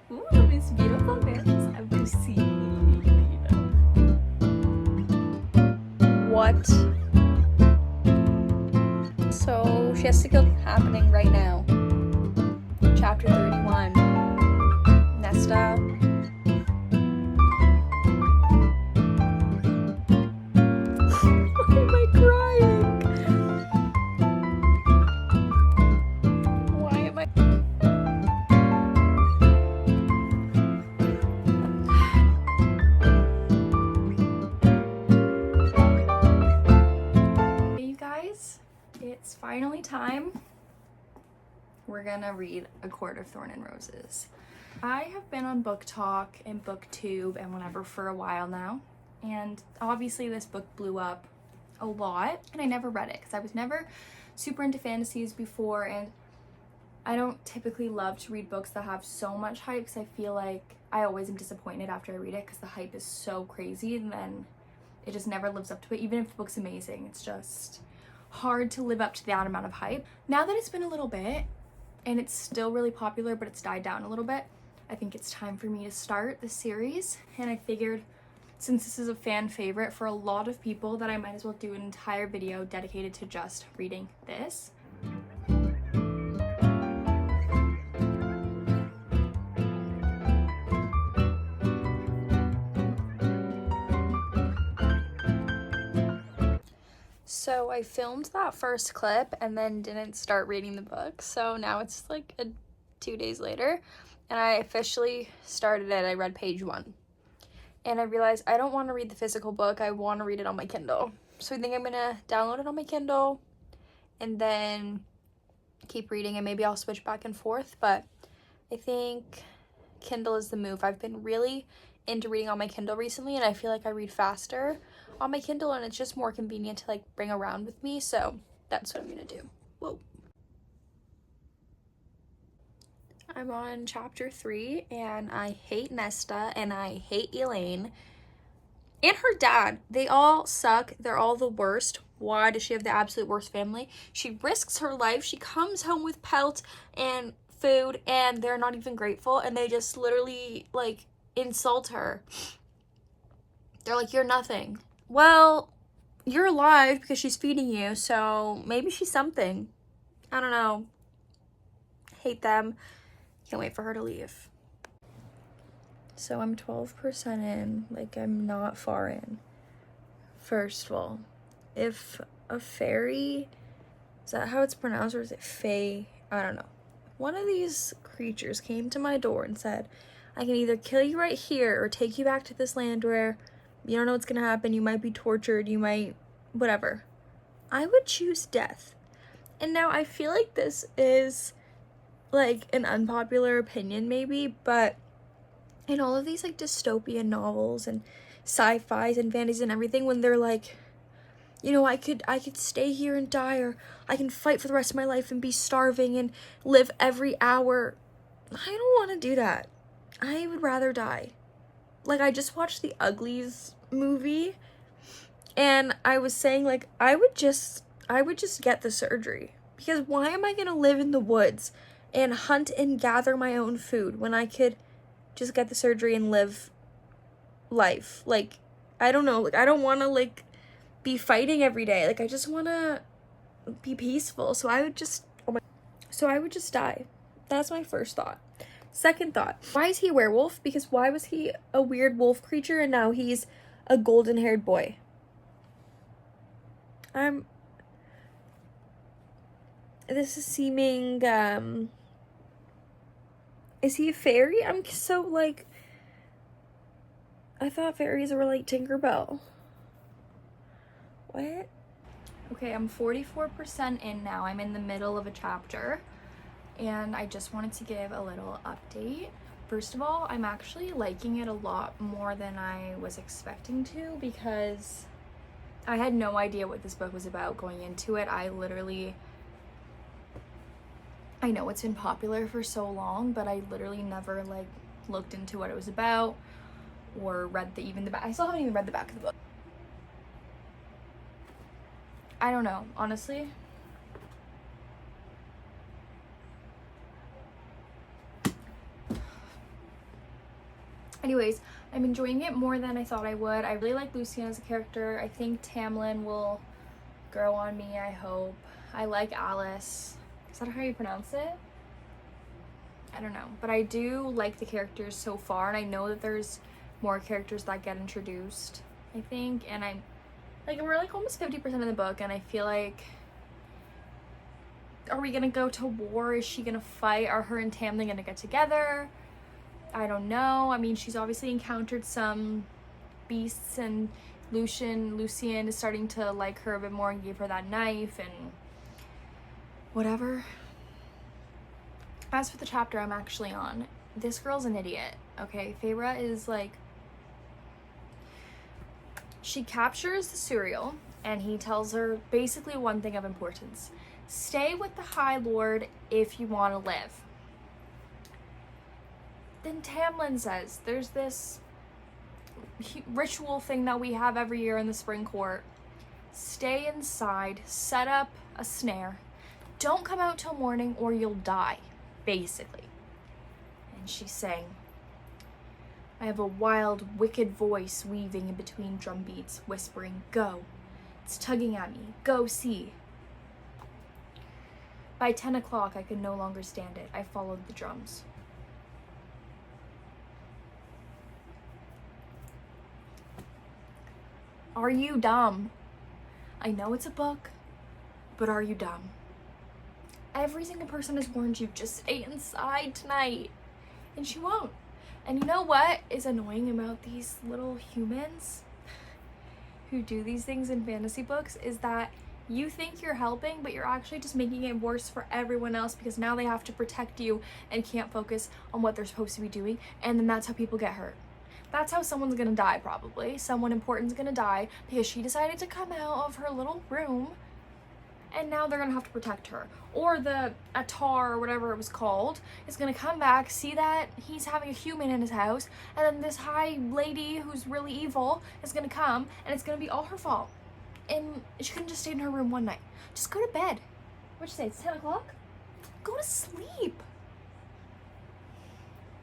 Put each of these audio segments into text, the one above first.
Ooh, Miss Beautiful Bears, have you seen? What? So she has to kill happening right now. Chapter 31. Nesta. Why am I crying? Why am I? Hey you guys, it's finally time. We're gonna read A Court of Thorn and Roses. I have been on Book Talk and BookTube and whatever for a while now, and obviously this book blew up a lot, and I never read it because I was never super into fantasies before, and I don't typically love to read books that have so much hype because I feel like I always am disappointed after I read it because the hype is so crazy and then it just never lives up to it. Even if the book's amazing, it's just hard to live up to that amount of hype. Now that it's been a little bit and it's still really popular but it's died down a little bit, I think it's time for me to start the series, and I figured since this is a fan favorite for a lot of people that I might as well do an entire video dedicated to just reading this. So I filmed that first clip and then didn't start reading the book, so now it's like 2 days later and I officially started it. I read page 1 and I realized I don't want to read the physical book, I want to read it on my Kindle. So I think I'm gonna download it on my Kindle and then keep reading, and maybe I'll switch back and forth, but I think Kindle is the move. I've been really into reading on my Kindle recently and I feel like I read faster on my Kindle and it's just more convenient to like bring around with me, so that's what I'm gonna do. Whoa. I'm on chapter 3 and I hate Nesta and I hate Elaine and her dad. They all suck. They're all the worst. Why does she have the absolute worst family? She risks her life. She comes home with pelt and food and they're not even grateful, and they just literally like insult her. They're like, you're nothing. Well, you're alive because she's feeding you, so maybe she's something. I don't know. Hate them. Can't wait for her to leave. So I'm 12% in, like I'm not far in. First of all, if a fairy, is that how it's pronounced, or is it fae? I don't know. One of these creatures came to my door and said, I can either kill you right here or take you back to this land where you don't know what's gonna happen, you might be tortured, you might, whatever. I would choose death. And now I feel like this is like an unpopular opinion maybe, but in all of these like dystopian novels and sci-fis and fantasies and everything, when they're like, you know, I could stay here and die, or I can fight for the rest of my life and be starving and live every hour. I don't want to do that. I would rather die. Like, I just watched the Uglies movie and I was saying like I would just get the surgery, because why am I gonna live in the woods and hunt and gather my own food when I could just get the surgery and live life? Like, I don't know, like I don't want to like be fighting every day. Like I just want to be peaceful. So I would just die. That's my first thought. Second thought, why is he a werewolf? Because why was he a weird wolf creature and now he's a golden-haired boy? This is seeming, is he a fairy? I'm so, like, I thought fairies were like Tinkerbell. What? Okay, I'm 44% in now. I'm in the middle of a chapter, and I just wanted to give a little update. First of all, I'm actually liking it a lot more than I was expecting to, because I had no idea what this book was about going into it. I know it's been popular for so long, but I literally never like looked into what it was about or read even the back. I still haven't even read the back of the book. I don't know, honestly. Anyways, I'm enjoying it more than I thought I would. I really like Lucian as a character. I think Tamlin will grow on me, I hope. I like Alice. Is that how you pronounce it? I don't know. But I do like the characters so far, and I know that there's more characters that get introduced, I think. And I'm like, we're like almost 50% of the book, and I feel like, are we gonna go to war? Is she gonna fight? Are her and Tamlin gonna get together? I don't know. I mean, she's obviously encountered some beasts, and Lucian is starting to like her a bit more and gave her that knife and whatever. As for the chapter I'm actually on, this girl's an idiot, okay? Feyre is like, she captures the cereal and he tells her basically one thing of importance. Stay with the High Lord if you want to live. Then Tamlin says, there's this ritual thing that we have every year in the spring court. Stay inside, set up a snare. Don't come out till morning or you'll die, basically. And she's saying, I have a wild, wicked voice weaving in between drum beats, whispering, go. It's tugging at me. Go see. By 10 o'clock, I could no longer stand it. I followed the drums. Are you dumb? I know it's a book, but are you dumb? Every single person has warned you, just stay inside tonight. And she won't. And you know what is annoying about these little humans who do these things in fantasy books is that you think you're helping, but you're actually just making it worse for everyone else, because now they have to protect you and can't focus on what they're supposed to be doing. And then that's how people get hurt. That's how someone's gonna die, probably. Someone important's gonna die because she decided to come out of her little room, and now they're gonna have to protect her. Or the ACOTAR, or whatever it was called, is gonna come back, see that he's having a human in his house, and then this high lady who's really evil is gonna come, and it's gonna be all her fault. And she couldn't just stay in her room one night. Just go to bed. What'd you say, it's 10 o'clock? Go to sleep.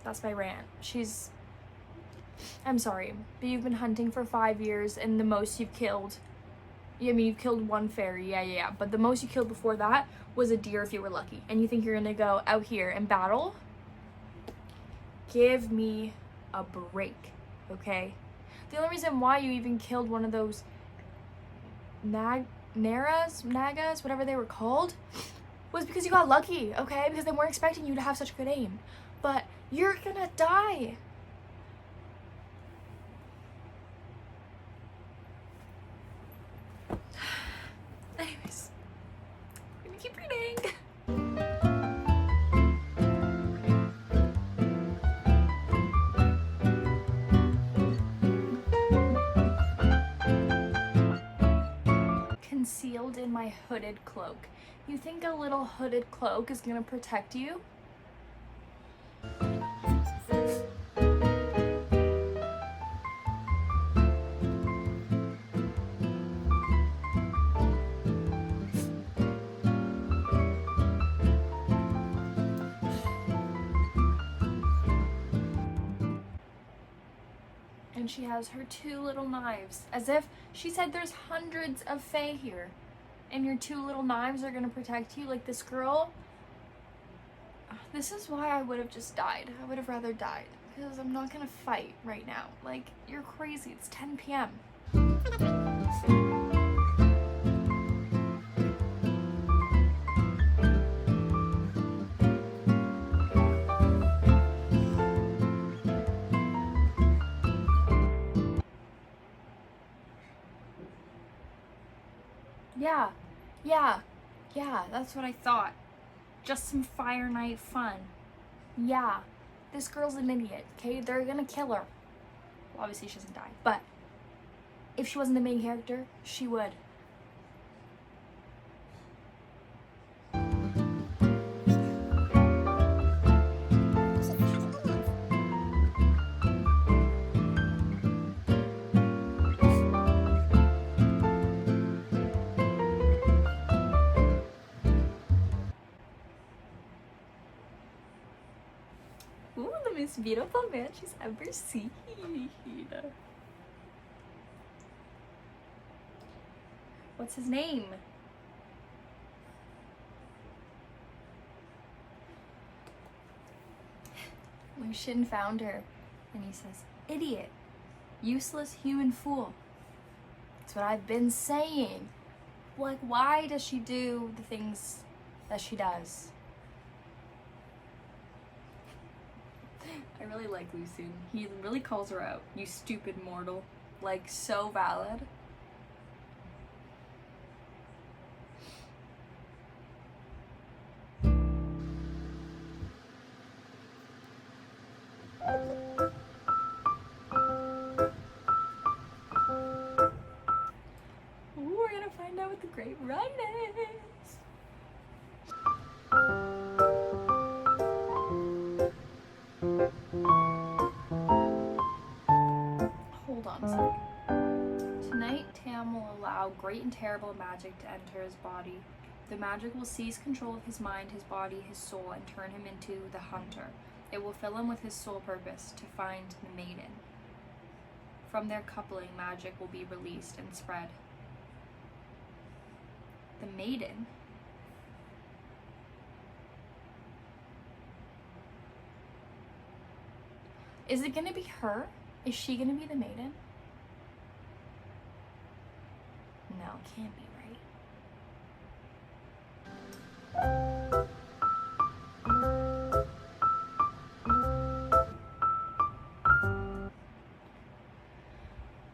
That's my rant. I'm sorry, but you've been hunting for 5 years, and the most you've killed, you've killed one fairy, yeah, but the most you killed before that was a deer if you were lucky, and you think you're gonna go out here and battle? Give me a break, okay? The only reason why you even killed one of those nagas, whatever they were called, was because you got lucky, okay? Because they weren't expecting you to have such good aim. But you're gonna die. Anyways, I'm gonna keep reading. Concealed in my hooded cloak. You think a little hooded cloak is gonna protect you? And she has her 2 little knives, as if she said there's hundreds of fae here, and your 2 little knives are gonna protect you. Like, this girl, this is why I would have just died. I would have rather died, because I'm not gonna fight right now. Like, you're crazy. It's 10 p.m. Yeah, that's what I thought. Just some Fire Night fun. Yeah, this girl's an idiot, okay? They're gonna kill her. Well, obviously she doesn't die, but if she wasn't the main character, she would. most beautiful man she's ever seen. What's his name? Lucian found her, and he says, "Idiot, useless human fool." That's what I've been saying. Like, why does she do the things that she does? I really like Lucian. He really calls her out. You stupid mortal. Like, so valid. Ooh, we're gonna find out what the great ride is. Hold on a sec. Tonight, Tam will allow great and terrible magic to enter his body. The magic will seize control of his mind, his body, his soul, and turn him into the hunter. It will fill him with his sole purpose, to find the maiden. From their coupling, magic will be released and spread. The maiden? Is it gonna be her? Is she gonna be the maiden? No, it can't be, right?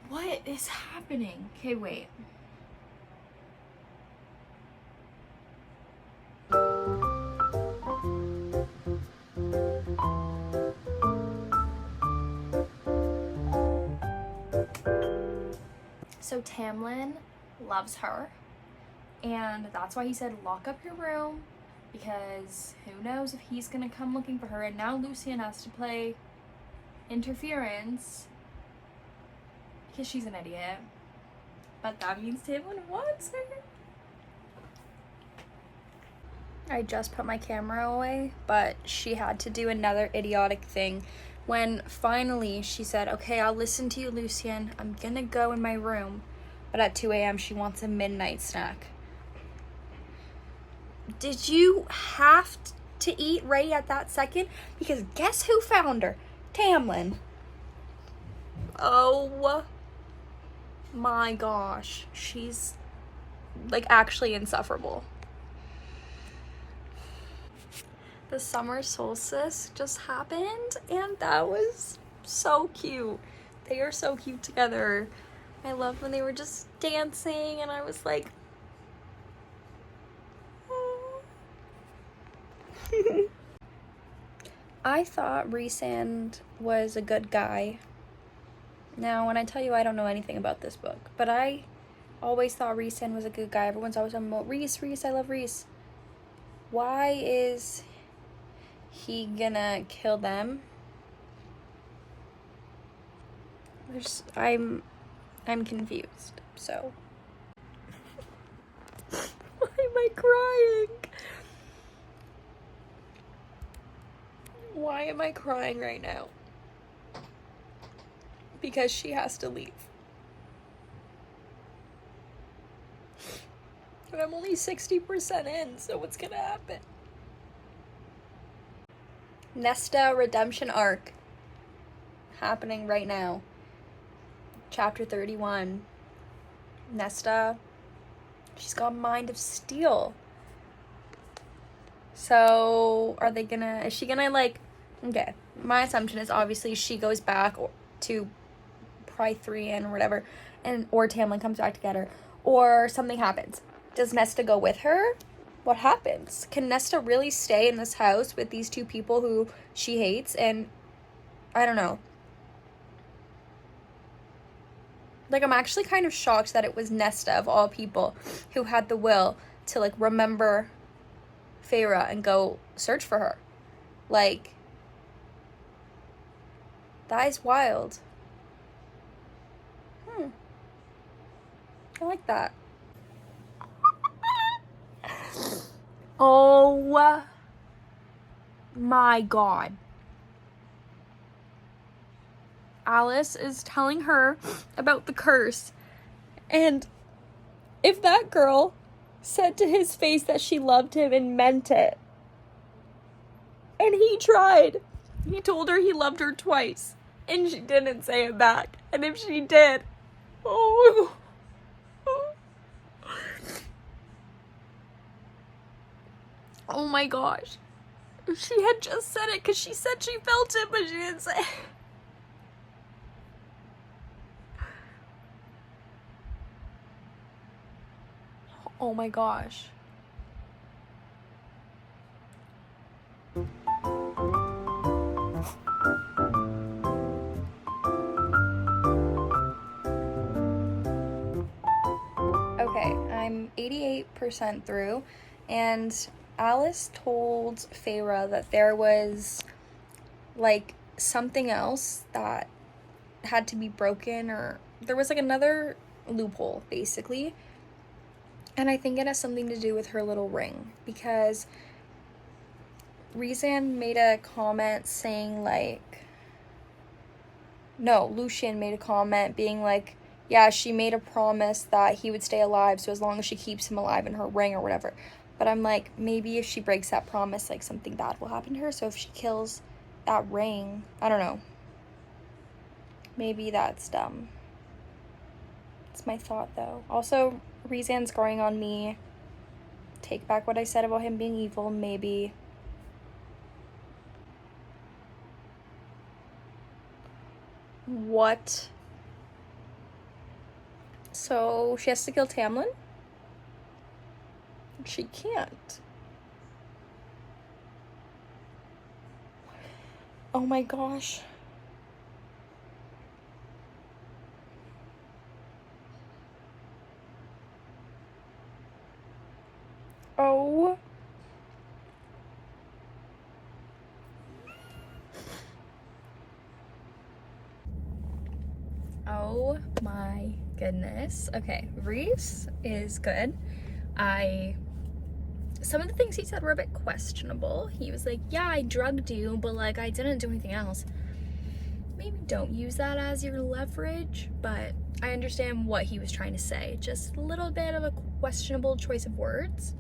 What is happening? Okay, wait. So Tamlin loves her, and that's why he said lock up your room, because who knows if he's gonna come looking for her. And now Lucian has to play interference because she's an idiot, but that means Tamlin wants her. I just put my camera away, but she had to do another idiotic thing when finally she said, "Okay, I'll listen to you, Lucian. I'm gonna go in my room." But at 2 a.m. she wants a midnight snack. Did you have to eat right at that second? Because guess who found her? Tamlin. Oh my gosh. She's like actually insufferable. The summer solstice just happened, and that was so cute. They are so cute together. I loved when they were just dancing, and I was like, oh. I thought Rhysand was a good guy. Now, when I tell you I don't know anything about this book, but I always thought Rhysand was a good guy. Everyone's always talking about Rhys, I love Rhys. Why is he gonna kill them? I'm confused, so. Why am I crying? Why am I crying right now? Because she has to leave. But I'm only 60% in, so what's gonna happen? Nesta redemption arc happening right now. Chapter 31. Nesta, she's got mind of steel. So is she gonna like, okay, my assumption is obviously she goes back to Prythrian or whatever, or Tamlin comes back to get her, or something happens. Does Nesta go with her? What happens? Can Nesta really stay in this house with these two people who she hates? And I don't know. Like, I'm actually kind of shocked that it was Nesta, of all people, who had the will to, like, remember Feyre and go search for her. Like, that is wild. I like that. Oh my god. Alice is telling her about the curse. And if that girl said to his face that she loved him and meant it, and he tried, he told her he loved her twice, and she didn't say it back. And if she did, oh my gosh. She had just said it because she said she felt it, but she didn't say it. Oh my gosh. Okay, I'm 88% through, and Alice told Feyre that there was, like, something else that had to be broken, or there was, like, another loophole, basically. And I think it has something to do with her little ring, because Rhysand made a comment saying, like, no, Lucien made a comment being like, yeah, she made a promise that he would stay alive, so as long as she keeps him alive in her ring or whatever. But I'm like, maybe if she breaks that promise, like, something bad will happen to her. So if she kills that ring, I don't know. Maybe that's dumb. It's my thought, though. Also, Rhysand's growing on me. Take back what I said about him being evil, maybe. What? So she has to kill Tamlin? She can't. Oh my gosh. Oh. Oh my goodness. Okay, Rhys is good. Some of the things he said were a bit questionable. He was like, yeah, I drugged you, but, like, I didn't do anything else. Maybe don't use that as your leverage, but I understand what he was trying to say. Just a little bit of a questionable choice of words.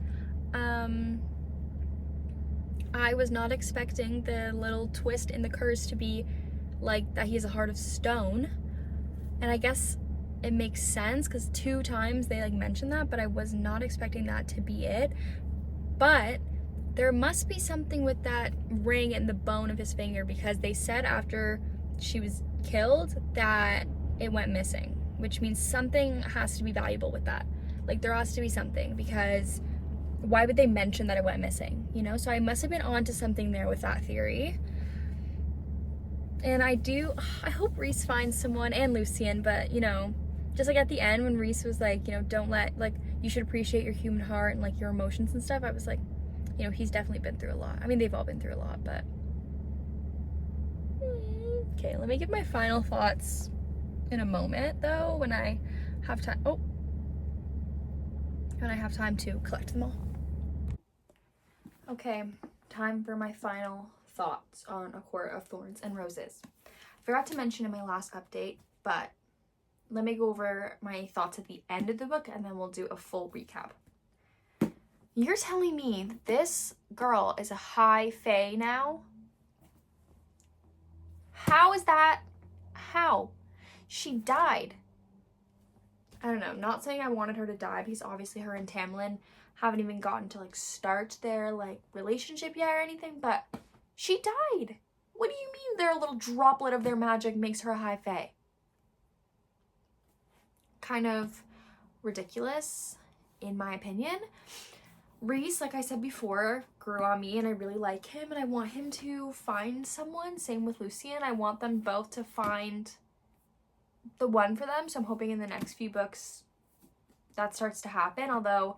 I was not expecting the little twist in the curse to be, like, that he has a heart of stone. And I guess it makes sense because 2 times they, like, mentioned that, but I was not expecting that to be it. But there must be something with that ring and the bone of his finger, because they said after she was killed that it went missing, which means something has to be valuable with that. Like, there has to be something, because why would they mention that it went missing, you know? So I must have been onto something there with that theory. And I hope Rhys finds someone, and Lucien, but, you know, just like at the end when Rhys was like, you know, don't let, like, you should appreciate your human heart and, like, your emotions and stuff. I was like, you know, he's definitely been through a lot. I mean, they've all been through a lot, but. Okay, let me give my final thoughts in a moment, though, when I have time. Oh. When I have time to collect them all. Okay, time for my final thoughts on A Court of Thorns and Roses. I forgot to mention in my last update, but let me go over my thoughts at the end of the book, and then we'll do a full recap. You're telling me that this girl is a high fae now? How is that? How? She died. I don't know, not saying I wanted her to die, because obviously her and Tamlin haven't even gotten to, like, start their, like, relationship yet or anything, but she died. What do you mean their little droplet of their magic makes her a high fae? Kind of ridiculous, in my opinion. Rhys, like I said before, grew on me, and I really like him, and I want him to find someone. Same with Lucien. I want them both to find the one for them, so I'm hoping in the next few books that starts to happen, although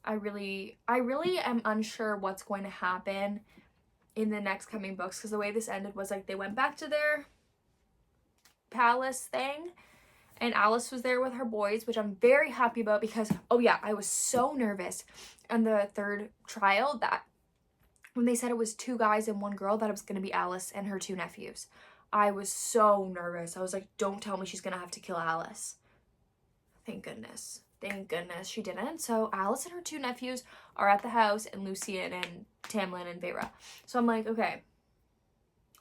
I really am unsure what's going to happen in the next coming books, because the way this ended was, like, they went back to their palace thing, and Alice was there with her boys, which I'm very happy about, because, oh yeah, I was so nervous on the 3rd trial that when they said it was 2 guys and 1 girl, that it was going to be Alice and her 2 nephews. I was so nervous. I was like, don't tell me she's gonna have to kill Alice. Thank goodness. Thank goodness she didn't. So Alice and her 2 nephews are at the house, and Lucian and Tamlin and Feyre. So I'm like, okay,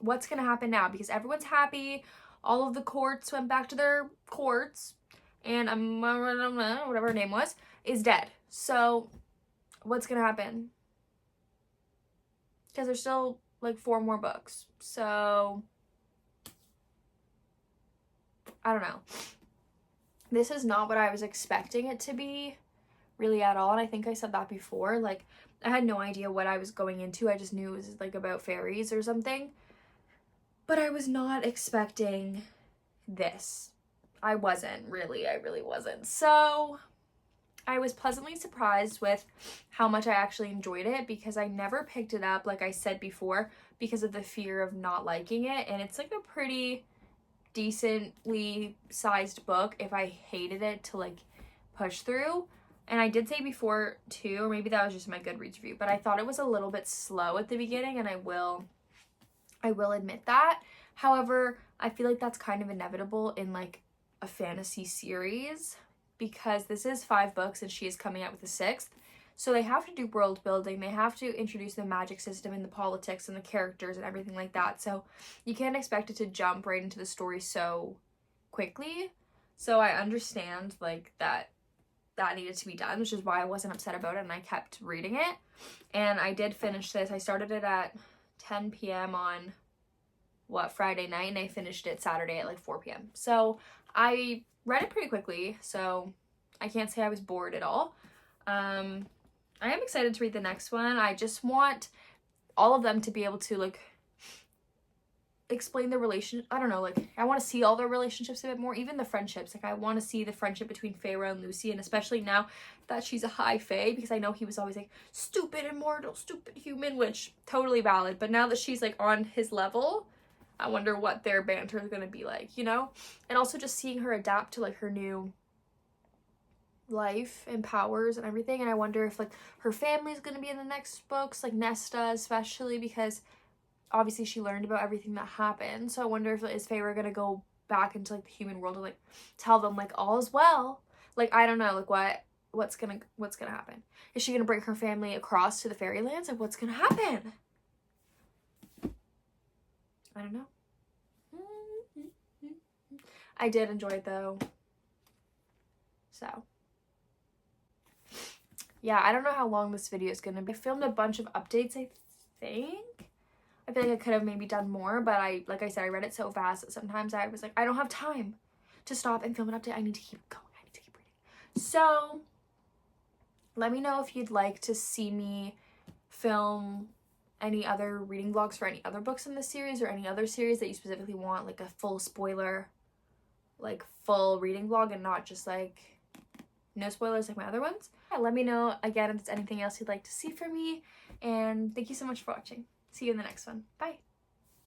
what's gonna happen now? Because everyone's happy. All of the courts went back to their courts, and whatever her name was, is dead. So what's gonna happen? Because there's still like 4 more books. So I don't know. This is not what I was expecting it to be really at all. And I think I said that before. Like, I had no idea what I was going into. I just knew it was like about fairies or something. But I was not expecting this. I really wasn't. So I was pleasantly surprised with how much I actually enjoyed it, because I never picked it up, like I said before, because of the fear of not liking it. And it's like a pretty decently sized book if I hated it to like push through. And I did say before too, or maybe that was just my Goodreads review, but I thought it was a little bit slow at the beginning, and I will admit that. However, I feel like that's kind of inevitable in like a fantasy series, because this is 5 books and she is coming out with the 6th. So they have to do world building, they have to introduce the magic system and the politics and the characters and everything like that. So you can't expect it to jump right into the story so quickly. So I understand like that needed to be done, which is why I wasn't upset about it, and I kept reading it. And I did finish this. I started it at 10 p.m. on Friday night, and I finished it Saturday at like 4 p.m. So I read it pretty quickly, so I can't say I was bored at all. I am excited to read the next one. I just want all of them to be able to like explain the relation. I don't know, like I want to see all their relationships a bit more, even the friendships. Like I want to see the friendship between Feyre and Lucy, and especially now that she's a high fae, because I know he was always like stupid immortal, stupid human, which totally valid. But now that she's like on his level, I wonder what their banter is going to be like, you know? And also just seeing her adapt to like her new life and powers and everything. And I wonder if like her family's going to be in the next books, like Nesta especially, because obviously she learned about everything that happened. So I wonder if is Feyre going to go back into like the human world and like tell them like all is well. Like I don't know, like what's gonna happen? Is she gonna bring her family across to the fairylands? Like what's gonna happen? I don't know. I did enjoy it though. So yeah, I don't know how long this video is gonna be. I filmed a bunch of updates, I think. I feel like I could have maybe done more, but like I said, I read it so fast that sometimes I was like, I don't have time to stop and film an update. I need to keep going. I need to keep reading. So let me know if you'd like to see me film any other reading vlogs for any other books in this series, or any other series that you specifically want like a full spoiler, like full reading vlog, and not just like no spoilers like my other ones. Yeah, let me know again if there's anything else you'd like to see from me, and thank you so much for watching. See you in the next one. Bye.